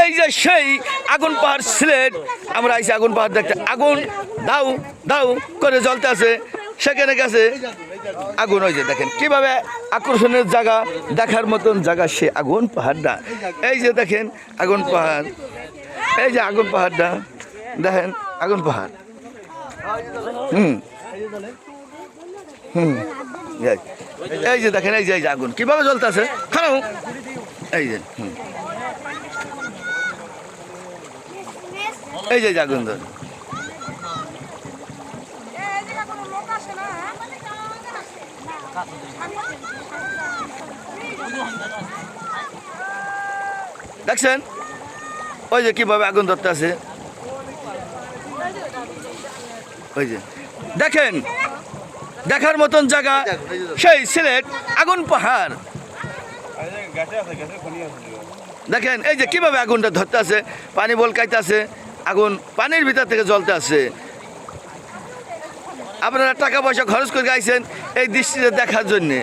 এই যে সেই আগুন পাহাড় সিলেট, আমরা আইছি আগুন পাহাড় দেখতে। আগুন দাউ দাউ করে জ্বলতে আছে, সেখানে গেছে আগুন। ওই যে দেখেন কিভাবে আকর্ষণের জায়গা, দেখার মতন জায়গা সে আগুন পাহাড়টা। এই যে দেখেন আগুন পাহাড়, এই যে আগুন পাহাড়টা দেখেন, আগুন পাহাড়। এই যে দেখেন, এই যে আগুন কিভাবে জ্বলতেছে, খারাপ। এই যে এই যে আগুন ধর, দেখছেন ওই যে কিভাবে আগুন ধরতে আছে। ওই যে দেখেন দেখার মতন জায়গা সেই সিলেট আগুন পাহাড়। দেখেন এই যে কিভাবে আগুনটা ধরতে আছে, পানি বলকাইতে আছে, আগুন পানির ভিতর থেকে জ্বলতে আছে। আপনারা টাকা পয়সা খরচ করে গাইছেন এই দৃষ্টিতে দেখার জন্যে।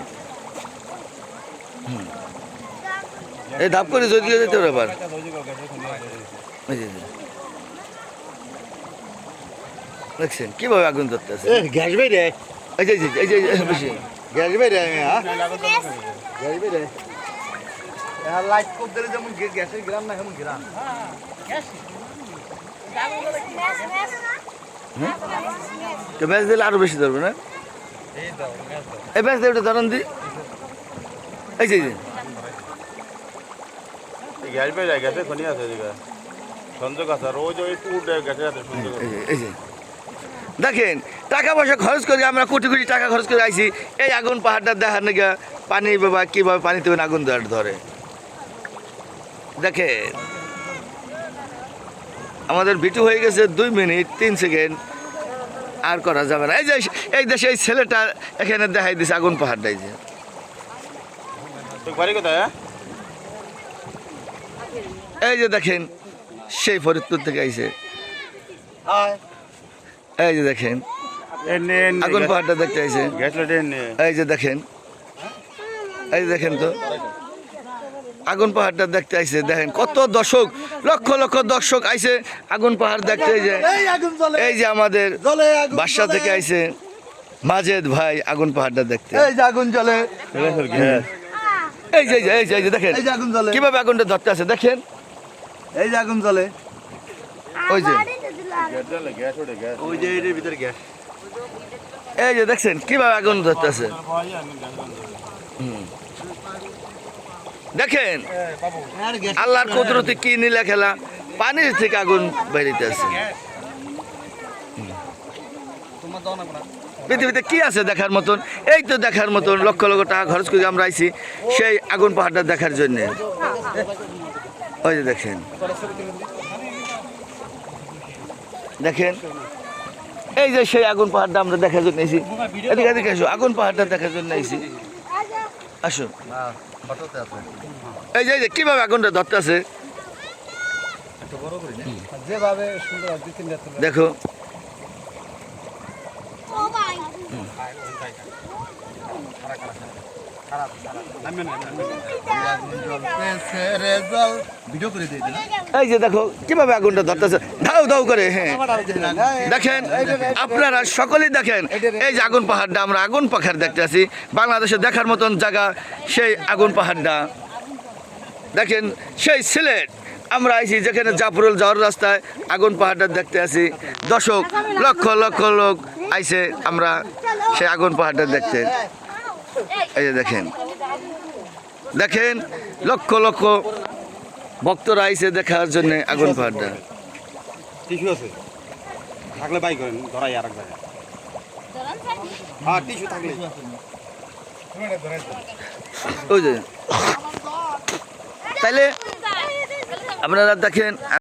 এই ধাপ করে যদি যেতে হবে আবার। দেখছেন কিভাবে আগুন ধরতে আছে। গ্যাস বেরে এই যে এই যে বেশি গ্যাস বেরে গ্যাস বেরে লাইট কোপ দিলে যেমন গ্যাসের গ্রাম না এমন গ্রাম। তো ব্যাস দিলে আরো বেশি ধরবে না। এই ব্যাস দিয়ে ধরন দি। এই যে গ্যাস বেরে গ্যাসে খনি আছে এদিকে সংযোগ আছে, আর ওই যে ওই পুট গ্যাসে আছে সংযোগ আছে। এই যে দেখেন টাকা পয়সা খরচ করে আমরা কোটি কোটি টাকা খরচ করে আইছি এই আগুন পাহাড়টা দেখার নাকি। পানি বাবা কিভাবে পানিতে আগুন ধরে দেখেন। আমাদের ভিডিও হয়ে গেছে 2 মিনিট 3 সেকেন্ড, আর করা যাবে না। এই যে এই দেশে এই ছেলেটা এখানে দেখাই দিছে আগুন পাহাড়টা। এই যে বাড়ি কোথায়? এই যে দেখেন সেই ফরিদপুর থেকে আইছে। এই যে দেখেন আগুন পাহাড়টা দেখতে আইছে। এই যে দেখেন, এই যে দেখেন তো আগুন পাহাড়টা দেখতে আইছে। দেখেন কত দর্শক, লক্ষ লক্ষ দর্শক আইছে আগুন পাহাড় দেখতে। এই যে আমাদের বাসা থেকে আইছে মাজেদ ভাই আগুন পাহাড়টা দেখতে। এই যে আগুন জ্বলে, এই যে এই যে দেখেন কিভাবে আগুনটা ধরতে আছে দেখেন। এই যে আগুন জ্বলে, ওই যে ওই যে এর ভিতরে গ্যাস। এই যে দেখছেন কিভাবে আগুন ধরতে আছে। দেখেন আল্লাহর কুদরতে কি নীলা খেলা, পানির থেকে আগুন বেরিতে আছে। পৃথিবীতে কি আছে দেখার মতন? এই তো দেখার মতন, লক্ষ লক্ষ টাকা খরচ করে আমরা আইছি সেই আগুন পাহাড়টা দেখার জন্য। ওই যে দেখেন, দেখেন এই যে সেই আগুন পাহাড়টা আমরা দেখার জন্য আইছি। এদিকে এদিকে আসো, আগুন পাহাড়টা দেখার জন্য আইছি। আসো, এই যে কিভাবে আগুনটা ধরতে আছে দেখো। এই যে দেখো কিভাবে আগুনটা ধরতেছে ধাউ ধাউ করে। হ্যাঁ দেখেন আপনারা সকলেই দেখেন এই যে আগুন পাহাড়টা, আমরা আগুন পাহাড় দেখতে আছি। বাংলাদেশে দেখার মতন জায়গা সেই আগুন পাহাড়টা। দেখেন সেই সিলেট আমরা আইছি যেখানে জাফরুল যাওয়ার রাস্তায় আগুন পাহাড়টা দেখতে আছি। দর্শক লক্ষ লক্ষ লোক আইছে আমরা সেই আগুন পাহাড়টা দেখতে। এই যে দেখেন, দেখেন লক্ষ লক্ষ ভক্তরা আইছে দেখার জন্য আগুন পাহাড়টা। টিস্যু আছে থাকলে বাই করেন, ধরাই আর এক জায়গায়। হ্যাঁ টিস্যু থাকলে ওই যে তাইলে আপনারা দেখেন।